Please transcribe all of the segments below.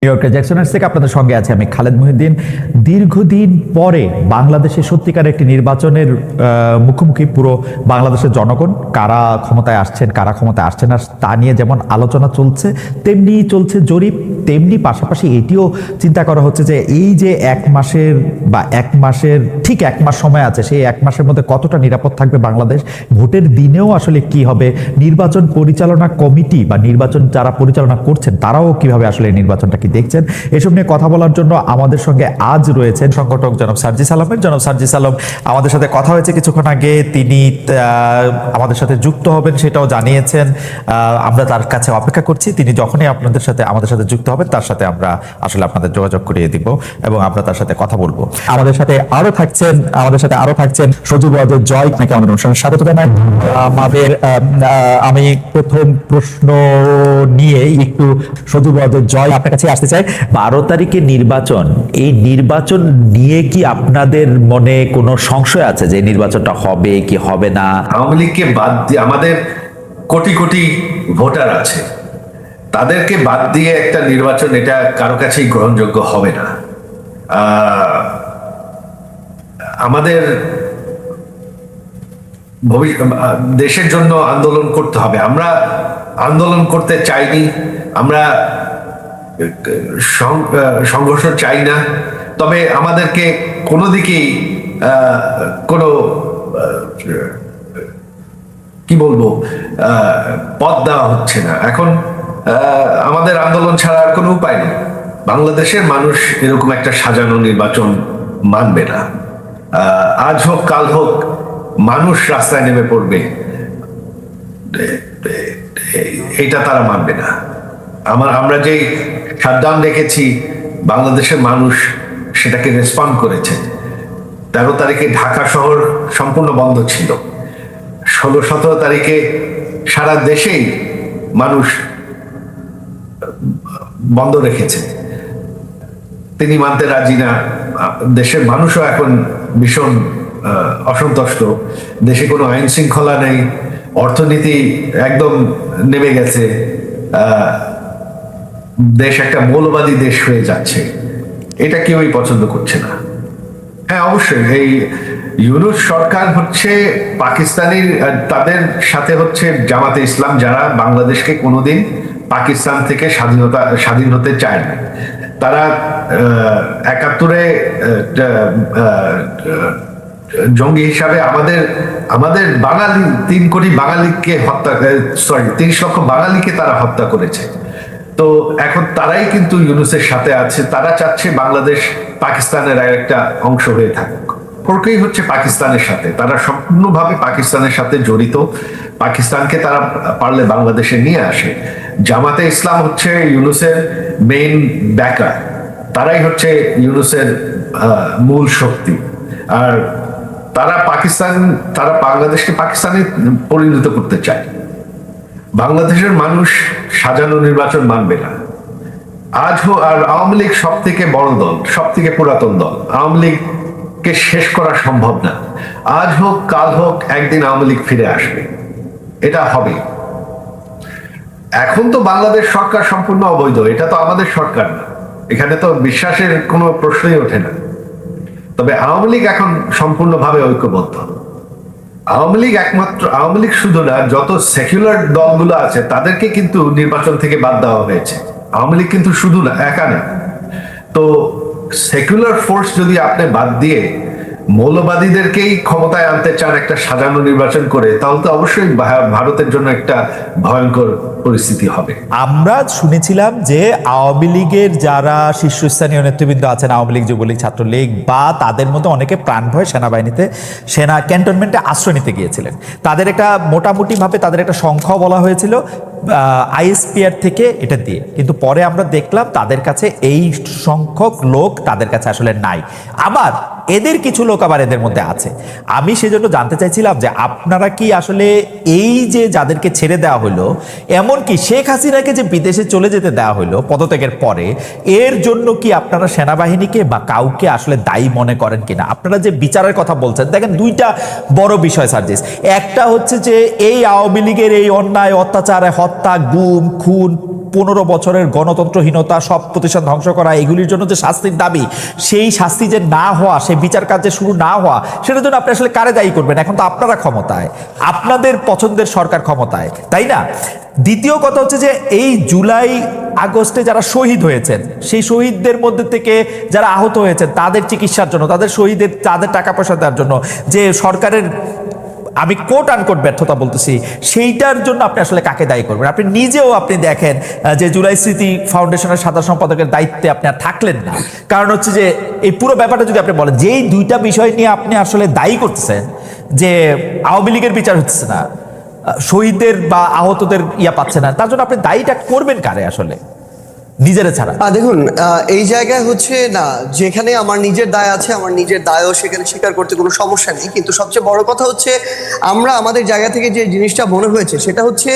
ইয়র্কের জ্যাকসনের থেকে আপনাদের সঙ্গে আছে আমি খালেদ মহিউদ্দিন। দীর্ঘদিন পরে বাংলাদেশে সত্যিকার একটি নির্বাচনের মুখোমুখি পুরো বাংলাদেশের জনগণ। কারা ক্ষমতায় আসছেন, কারা ক্ষমতায় আসছেন না তা নিয়ে যেমন আলোচনা চলছে, তেমনি চলছে জরিপ, তেমনি পাশাপাশি এটিও চিন্তা করা হচ্ছে যে এই যে এক মাসের ঠিক এক মাস সময় আছে, সেই এক মাসের মধ্যে কতটা নিরাপদ থাকবে বাংলাদেশ, ভোটের দিনেও আসলে কি হবে, নির্বাচন পরিচালনা কমিটি বা নির্বাচন যারা পরিচালনা করছেন তারাও কিভাবে আসলে নির্বাচনটা কি দেখছেন, এসব নিয়ে কথা বলার জন্য আমাদের সঙ্গে আজ রয়েছেন সংগঠক জনাব সার্জিস আলমের। জনাব সার্জিস আলম আমাদের সাথে কথা হয়েছে কিছুক্ষণ আগে, তিনি আমাদের সাথে যুক্ত হবেন সেটাও জানিয়েছেন। আমরা তার কাছে অপেক্ষা করছি, তিনি যখনই আমাদের সাথে যুক্ত হবেন তার সাথে আমরা আসলে আপনাদের যোগাযোগ করিয়ে দিব এবং আমরা তার সাথে কথা বলবো। আমাদের সাথে আরো থাকছেন সজীব ওয়াজেদ জয়, আপনাকে আমাদের অনুষ্ঠানে স্বাগত জানাই। আমি প্রথম প্রশ্ন নিয়ে একটু সজীব ওয়াজেদ জয় আপনার কাছে আসতে চাই। 12 তারিখে নির্বাচন, এই নির্বাচন নিয়ে কি আপনাদের মনে কোনো সংশয় আছে যে নির্বাচনটা হবে কি হবে না? আওয়ামী লীগকে বাদ দিয়ে আমাদের কোটি কোটি ভোটার আছে, তাদেরকে বাদ দিয়ে একটা নির্বাচন এটা কারো কাছেই গ্রহণযোগ্য হবে না। আমাদের দেশের জন্য আন্দোলন করতে হবে। আমরা আন্দোলন করতে চাইনি, আমরা সংঘর্ষ চাই না, তবে আমাদেরকে কোনো দিকেই কোনো কি বলবো পথ দেওয়া হচ্ছে না। এখন আমাদের আন্দোলন ছাড়া আর কোনো উপায় নেই। বাংলাদেশের মানুষ এরকম একটা সাজানো নির্বাচন মানবে না। আজ হোক কাল হোক মানুষ রাস্তায় নেমে পড়বে, এটা তারা মানবে না। আমরা যে শাটডাউন দেখেছি, বাংলাদেশের মানুষ সেটাকে রেসপন্ড করেছে। 13 তারিখে ঢাকা শহর সম্পূর্ণ বন্ধ ছিল, 16-17 তারিখে সারা দেশেই মানুষ বন্ধ রেখেছে। তিনি মানতে রাজি না। দেশের মানুষও এখন ভীষণ অসন্তুষ্ট। দেশে কোনো আইন শৃঙ্খলা নেই, অর্থনীতি একদম নেমে গেছে, দেশ একটা মৌলবাদী দেশ হয়ে যাচ্ছে। এটা কেউই পছন্দ করছে না। হ্যাঁ, অবশ্যই এই ইউনূস সরকার হচ্ছে পাকিস্তানি, তাদের সাথে হচ্ছে জামাতে ইসলাম, যারা বাংলাদেশকে কোনোদিন পাকিস্তান থেকে স্বাধীন হতে চায় না। তারা 71-এ জঙ্গি হিসাবে আমাদের বাঙালি 3 কোটি বাঙালিকে 30 লক্ষ বাঙালিকে তারা হত্যা করেছে। তো এখন তারাই কিন্তু ইউনূসের সাথে আছে। তারা চাচ্ছে বাংলাদেশ পাকিস্তানের একটা অংশ হয়ে থাকুক। সম্পর্কই হচ্ছে পাকিস্তানের সাথে, তারা সম্পূর্ণভাবে পাকিস্তানের সাথে জড়িত। পাকিস্তানকে তারা পারলে বাংলাদেশে নিয়ে আসে। জামাতে ইসলাম হচ্ছে ইউনূসের মেইন ব্যাকার, তারাই হচ্ছে ইউনূসের মূল শক্তি। আর তারা বাংলাদেশকে পাকিস্তানে পরিণত করতে চায়। বাংলাদেশের মানুষ সাজানো নির্বাচন মানবে না। আর আওয়ামী লীগ সব থেকে বড় দল, সব থেকে পুরাতন দল। আওয়ামী লীগকে শেষ করা সম্ভব না। আজ হোক কাল হোক একদিন আওয়ামী লীগ ফিরে আসবে, এটা হবে। এখন তো বাংলাদেশ সরকার সম্পূর্ণ অবৈধ, এটা তো আমাদের সরকার না, এখানে তো বিশ্বাসের কোনো প্রশ্নই ওঠে না। তবে আওয়ামী লীগ এখন সম্পূর্ণভাবে ঐক্যবদ্ধ। আওয়ামী লীগ শুধু না, যত সেকুলার দলগুলো আছে তাদেরকে কিন্তু নির্বাচন থেকে বাদ দেওয়া হয়েছে। আওয়ামী লীগ কিন্তু শুধু না, একা না। তো সেকুলার ফোর্স যদি আপনি বাদ দিয়ে মৌলবাদীদেরকেই ক্ষমতায় আনতে চান একটা সাজানো নির্বাচন করে, তাহলে তো অবশ্যই ভারতের জন্য একটা ভয়ঙ্কর পরিস্থিতি হবে। আমরা শুনেছিলাম যে আওয়ামী লীগের যারা শীর্ষস্থানীয় নেতৃবৃন্দ আছেন, আওয়ামী লীগ, যুবলীগ, ছাত্রলীগ বা তাদের মধ্যে অনেকে প্রাণ ভয় সেনা ক্যান্টনমেন্টে আশ্রয় নিতে গিয়েছিলেন। তাদের একটা মোটামুটিভাবে তাদের একটা সংখ্যাও বলা হয়েছিল আইএসপিআর থেকে এটা দিয়ে, কিন্তু পরে আমরা দেখলাম তাদের কাছে এই সংখ্যক লোক তাদের কাছে আসলে নাই। আবার এদের কিছু লোক আবার এদের মধ্যে আছে। আমি সেজন্য জানতে চাইছিলাম যে আপনারা কি আসলে এই যে যাদেরকে ছেড়ে দেওয়া হলো, এমনকি শেখ হাসিনাকে যে বিদেশে চলে যেতে দেওয়া হলো পদত্যাগের পরে, এর জন্য কি আপনারা সেনাবাহিনীকে বা কাউকে আসলে দায়ী মনে করেন কিনা? আপনারা যে বিচারের কথা বলছেন, দেখেন দুইটা বড় বিষয় সার্জিস। একটা হচ্ছে যে এই আওয়ামী লীগের এই অন্যায় অত্যাচার, হত্যা, গুম, খুন, 15 বছরের গণতন্ত্রহীনতা, সব প্রতিষ্ঠান ধ্বংস করা, এগুলির জন্য যে শাস্তির দাবি, সেই শাস্তি যে না হওয়া, সেই বিচার কাজ যে শুরু না হওয়া, সেটার জন্য আপনি আসলে কারে দায়ী করবেন? এখন তো আপনারা ক্ষমতায়, আপনাদের পছন্দের সরকার ক্ষমতায়, তাই না? দ্বিতীয় কথা হচ্ছে যে এই জুলাই আগস্টে যারা শহীদ হয়েছেন, সেই শহীদদের মধ্যে থেকে যারা আহত হয়েছেন তাদের চিকিৎসার জন্য, তাদের টাকা পয়সা দেওয়ার জন্য যে সরকারের, আমি কোট আনকোট ব্যর্থতা বলতেছি, সেইটার জন্য আপনি আসলে কাকে দায়ী করবেন? আপনি নিজেও আপনি দেখেন যে জুলাই স্মৃতি ফাউন্ডেশনের সাধারণ সম্পাদকের দায়িত্বে আপনি আর থাকলেন না। কারণ হচ্ছে যে এই পুরো ব্যাপারটা যদি আপনি বলেন, যেই দুইটা বিষয় নিয়ে আপনি আসলে দায়ী করতেছেন যে আওয়ামী লীগের বিচার হচ্ছে না, শহীদদের বা আহতদের পাচ্ছে না, তার জন্য আপনি দায়ীটা করবেন কারে আসলে, নিজেরা ছাড়া? দেখুন, এই জায়গায় হচ্ছে না, যেখানে আমার নিজের দায় আছে, আমার নিজের দায়ও সেখানে স্বীকার করতে কোনো সমস্যা নেই। কিন্তু সবচেয়ে বড় কথা হচ্ছে, আমরা আমাদের জায়গা থেকে যে জিনিসটা মনে হয়েছে সেটা হচ্ছে,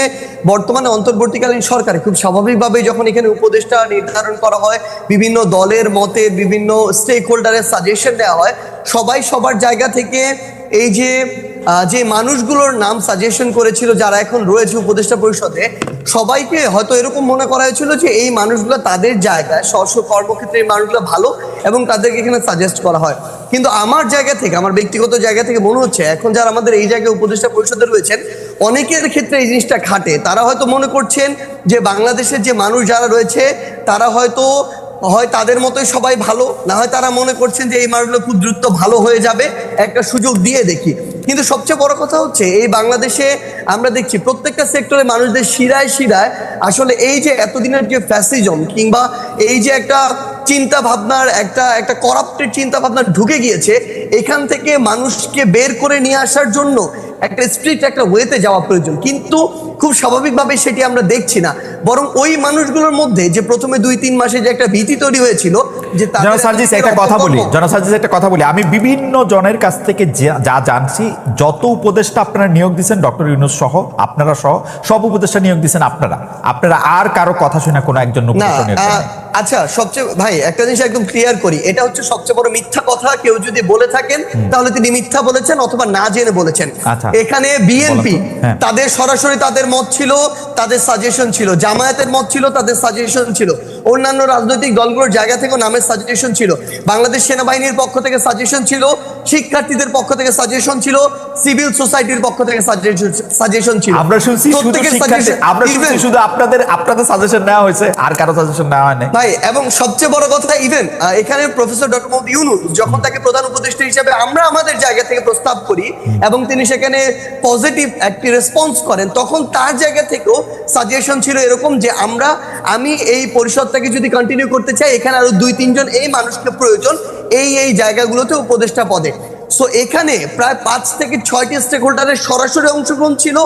বর্তমানে অন্তর্বর্তীকালীন সরকারে খুব স্বাভাবিকভাবে যখন এখানে উপদেষ্টা নির্ধারণ করা হয়, বিভিন্ন দলের মতে, বিভিন্ন স্টেক হোল্ডারের সাজেশন দেওয়া হয়, সবাই সবার জায়গা থেকে এই যে মানুষগুলোর নাম সাজেশন করেছিল যারা এখন রয়েছে উপদেষ্টা পরিষদে, সবাইকে হয়তো এরকম মনে করা হয়েছিল যে এই মানুষগুলো তাদের জায়গায় স্ব কর্মক্ষেত্রে এই মানুষগুলো ভালো এবং তাদেরকে এখানে সাজেস্ট করা হয়। কিন্তু আমার জায়গা থেকে, আমার ব্যক্তিগত জায়গা থেকে মনে হচ্ছে এখন যারা আমাদের এই জায়গায় উপদেষ্টা পরিষদে রয়েছেন, অনেকের ক্ষেত্রে এই জিনিসটা খাটে। তারা হয়তো মনে করছেন যে বাংলাদেশের যে মানুষ যারা রয়েছে তারা হয়তো হয় তাদের মতোই সবাই ভালো, না হয় তারা মনে করছেন যে এই মানুষগুলো খুব দ্রুত ভালো হয়ে যাবে, একটা সুযোগ দিয়ে দেখি। কিন্তু সবচেয়ে বড় কথা হচ্ছে, এই বাংলাদেশে আমরা দেখছি প্রত্যেকটা সেক্টরে মানুষদের শিরায় শিরায় আসলে এই যে এতদিনের যে ফ্যাসিজম কিংবা এই যে একটা চিন্তা ভাবনার একটা করাপ্টেড চিন্তা ভাবনা ঢুকে গিয়েছে, এখান থেকে মানুষকে বের করে নিয়ে আসার জন্য একটা স্ট্রিক্ট একটা ওয়েতে যাওয়া প্রয়োজন। কিন্তু খুব স্বাভাবিকভাবে সেটি আমরা দেখছি না, বরং ওই মানুষগুলোর মধ্যে যে প্রথমে 2-3 মাসে যে একটা ভীতি তৈরি হয়েছিল যে একটা কথা বলি, আমি বিভিন্ন জনের কাছ থেকে যা জানছি, যত উপদেষ্টা আপনারা নিয়োগ দিচ্ছেন, ডক্টর ইউনূস সহ, আপনারা সহ সব উপদেষ্টা নিয়োগ দিচ্ছেন আপনারা আর কারো কথা শুনে কোনো একজন আচ্ছা, সবচেয়ে ভাই একটা জিনিস একদম ক্লিয়ার করি, এটা হচ্ছে সবচেয়ে বড় মিথ্যা কথা। কেউ যদি বলে থাকেন তাহলে তিনি মিথ্যা বলেছেন অথবা না জেনে বলেছেন। এখানে বিএনপি তাদের সরাসরি তাদের মত ছিল, তাদের সাজেশন ছিল, জামায়াতের মত ছিল, তাদের সাজেশন ছিল, অন্যান্য রাজনৈতিক দলগুলোর জায়গা থেকে নামের সাজেশন ছিল, বাংলাদেশ সেনাবাহিনীর পক্ষ থেকে সাজেশন ছিল, শিক্ষার্থীদের পক্ষ থেকে সাজেশন ছিল, সিভিল সোসাইটির পক্ষ থেকে সাজেশন ছিল। আমরা শুনছি শুধু আপনাদের সাজেশন নেওয়া হয়েছে, আর কারো সাজেশন নেওয়া হয় না ভাই। এবং সবচেয়ে বড় কথা, ইভেন এখানে প্রফেসর ডক্টর মোহাম্মদ ইউনূস যখন তাকে প্রধান উপদেষ্টা হিসেবে আমরা আমাদের জায়গা থেকে প্রস্তাব করি এবং তিনি সেখানে পজিটিভ একটি রেসপন্স করেন, তখন তার জায়গা থেকেও সাজেশন ছিল এরকম যে আমি এই পরিষদটাকে যদি কন্টিনিউ করতে চাই, এখানে আরো 2-3 জন এই মানুষকে প্রয়োজন এই জায়গাগুলোতে উপদেষ্টা পদে। সো এখানে প্রায় 5 থেকে 6টি স্টেক হোল্ডারের সরাসরি অংশগ্রহণ ছিল,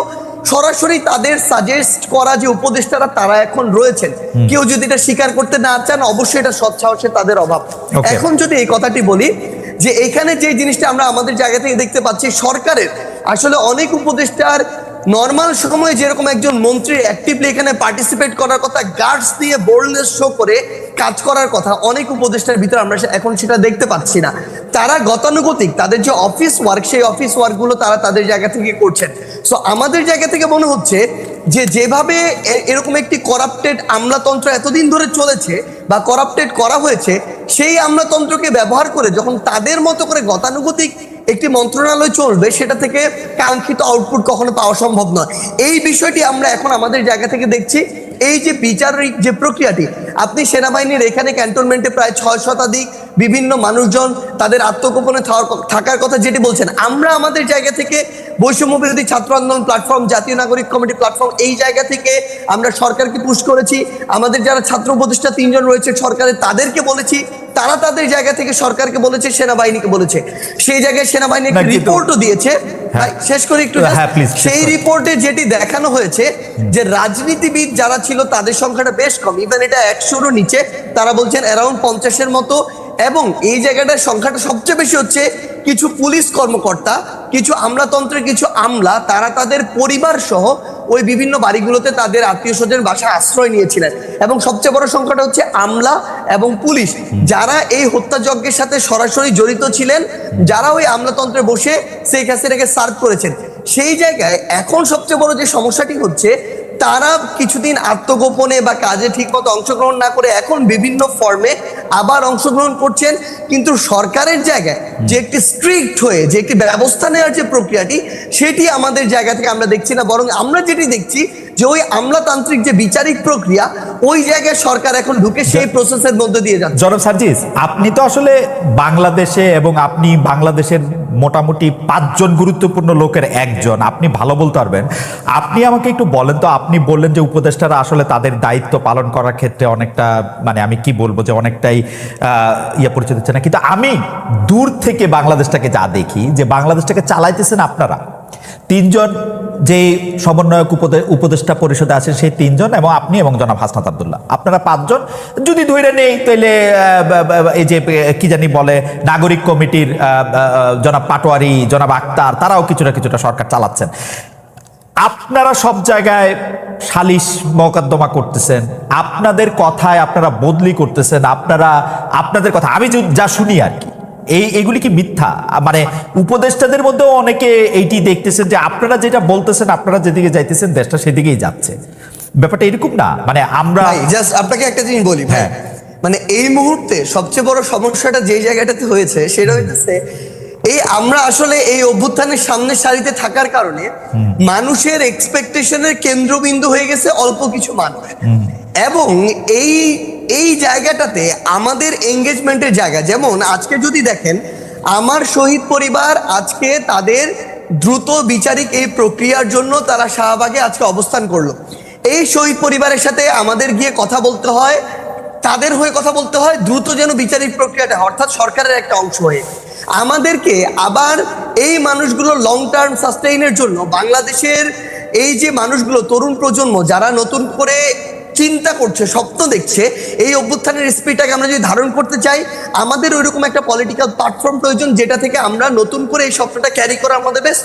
সরাসরি তাদের সাজেস্ট করা যে উপদেষ্টারা তারা এখন রয়েছেন। কেউ যদি এটা স্বীকার করতে না চান, অবশ্যই এটা সৎ সাহসে তাদের অভাব। এখন যদি এই কথাটি বলি যে এখানে যে জিনিসটা আমরা আমাদের জায়গা থেকে দেখতে পাচ্ছি, সরকারের আসলে অনেক উপদেষ্টার নর্মাল সময়ে যেরকম একজন মন্ত্রী অ্যাক্টিভলি এখানে পার্টিসিপেট করার কথা, গার্ডস দিয়ে বোল্ডনেস শো করে কাজ করার কথা, অনেক উপদেষ্টার ভিতরে আমরা এখন সেটা দেখতে পাচ্ছি না। তারা গতানুগতিক তাদের যে অফিস ওয়ার্ক, সেই অফিস ওয়ার্কগুলো তারা তাদের জায়গা থেকে করছেন। সো আমাদের জায়গা থেকে মনে হচ্ছে যে যেভাবে এরকম একটি করাপ্টেড আমলাতন্ত্র এতদিন ধরে চলেছে বা করাপ্টেড করা হয়েছে, সেই আমলাতন্ত্রকে ব্যবহার করে যখন তাদের মতো করে গতানুগতিক একটি মন্ত্রণালয় চলবে, সেটা থেকে কাঙ্ক্ষিত আউটপুট কখনো পাওয়া সম্ভব নয়। এই বিষয়টি আমরা এখন আমাদের জায়গা থেকে দেখছি। এই যে বিচারিক যে প্রক্রিয়াটি, আপনি সেনাবাহিনীর এখানে ক্যান্টনমেন্টে প্রায় 6 শতাধিক বিভিন্ন মানুষজন তাদের আত্মগোপনে থাকার কথা যেটি বলছেন, আমরা আমাদের জায়গা থেকে বৈষম্য বিরোধী ছাত্র আন্দোলন প্ল্যাটফর্ম, জাতীয় নাগরিক কমিটি প্ল্যাটফর্ম, এই জায়গা থেকে আমরা সরকারকে পুশ করেছি। আমাদের যারা ছাত্র উপদেষ্টা 3 জন রয়েছে সরকারের, তাদেরকে বলেছি, তারা তাদের জায়গা থেকে সরকারকে বলেছে, সেনাবাহিনীকে বলেছে। সেই জায়গায় সেনাবাহিনী একটা রিপোর্টও দিয়েছে। শেষ করে একটু, সেই রিপোর্টে যেটি দেখানো হয়েছে যে রাজনীতিবিদ যারা ছিল তাদের সংখ্যাটা বেশ কম, ইভেন এটা 100-রও নিচে, তারা বলছেন অ্যারাউন্ড 50-এর মতো। এবং এই জায়গাটার সংখ্যাটা সবচেয়ে বেশি হচ্ছে কিছু পুলিশ কর্মকর্তা, কিছু আমলাতন্ত্রের কিছু আমলা, তারা তাদের পরিবার সহ ওই বিভিন্ন বাড়িগুলোতে তাদের আত্মীয় স্বজন বাসায় আশ্রয় নিয়েছিলেন। এবং সবচেয়ে বড় সংখ্যাটা হচ্ছে আমলা এবং পুলিশ, যারা এই হত্যাযজ্ঞের সাথে সরাসরি জড়িত ছিলেন, যারা ওই আমলাতন্ত্রে বসে শেখ হাসিনাকে সার্ভ করেছেন। সেই জায়গায় এখন সবচেয়ে বড় যে সমস্যাটি হচ্ছে, তারা কিছুদিন আত্মগোপনে বা কাজে ঠিকমতো অংশগ্রহণ না করে এখন বিভিন্ন ফর্মে আবার অংশগ্রহণ করছেন, কিন্তু সরকারের জায়গায় যে একটি স্ট্রিক্ট হয়ে যে একটি ব্যবস্থা নেওয়ার যে প্রক্রিয়াটি, সেটি আমাদের জায়গা থেকে আমরা দেখছি না। বরং আমরা যেটি দেখছি যে ওই আমলাতান্ত্রিক যে বিচারিক প্রক্রিয়া, ওই জায়গায় সরকার এখন ঢুকে সেই প্রসেসের মধ্যে দিয়ে যাচ্ছে। জনাব সার্জিস, আপনি তো আসলে বাংলাদেশে এবং আপনি বাংলাদেশের মোটামুটি 5 জন গুরুত্বপূর্ণ লোকের একজন, আপনি ভালো বলতে পারবেন। আপনি আমাকে একটু বলেন তো, আপনি বললেন যে উপদেষ্টারা আসলে তাদের দায়িত্ব পালন করার ক্ষেত্রে অনেকটা, মানে আমি কি বলবো, যে অনেকটাই পরিচয় দিচ্ছে না, কিন্তু আমি দূর থেকে বাংলাদেশটাকে যা দেখি, যে বাংলাদেশটাকে চালাইতেছেন আপনারা 3 জন, যে সমন্বয়ক উপদেষ্টা পরিষদে আছেন সেই 3 জন, এবং আপনি এবং জনাব হাসনাত আব্দুল্লাহ, আপনারা 5 জন যদি ধরে নেই, তাহলে এই যে কি জানি বলে নাগরিক কমিটির জনাব পাটোয়ারি, জনাব আক্তার, তারাও কিছুটা সরকার চালাচ্ছেন। আপনারা সব জায়গায় সালিশ মোকদ্দমা করতেছেন, আপনাদের কথায় আপনারা বদলি করতেছেন, আপনাদের কথা আমি যা শুনি আর কি, এইগুলি কি মিথ্যা? মানে উপদেষ্টাদের মধ্যেও অনেকে এইটি দেখতেছেন যে আপনারা যেটা বলতেছেন, আপনারা যেদিকে যাইতেছেন দেশটা সেদিকেই যাচ্ছে। ব্যাপারটা এরকম না? মানে আমরা জাস্ট আপনাকে একটা জিনিস বলি ভাই, মানে এই মুহূর্তে সবচেয়ে বড় সমস্যাটা যে জায়গাটাতে হয়েছে সেটা হইতেছে এই আমরা আসলে এই অভ্যুত্থানের সামনের সারিতে থাকার কারণে মানুষের এক্সপেকটেশনের কেন্দ্রবিন্দু হয়ে গেছে অল্প কিছু মানুষ, এবং এই জায়গাটাতে আমাদের এঙ্গেজমেন্টের জায়গা, যেমন আজকে যদি দেখেন আমার শহীদ পরিবার আজকে তাদের দ্রুত বিচারিক এই প্রক্রিয়ার জন্য তারা শাহবাগে আজকে অবস্থান করলো। এই শহীদ পরিবারের সাথে আমাদের গিয়ে কথা বলতে হয়, তাদের হয়ে কথা বলতে হয় দ্রুত যেন বিচারিক প্রক্রিয়াটা, অর্থাৎ সরকারের একটা অংশ হয়ে আমাদেরকে আবার এই মানুষগুলো লং টার্ম সাস্টেইনের জন্য বাংলাদেশের এই যে মানুষগুলো তরুণ প্রজন্ম যারা নতুন করে চিন্তা করছে, স্বপ্ন দেখছে, এই অভ্যুত্থানের স্পিডটাকে আমরা যদি ধারণ করতে চাই, আমাদের ওইরকম একটা পলিটিক্যাল প্ল্যাটফর্ম প্রয়োজন যেটা থেকে আমরা নতুন করে এই স্বপ্নটা ক্যারি করা আমাদের বেস্ট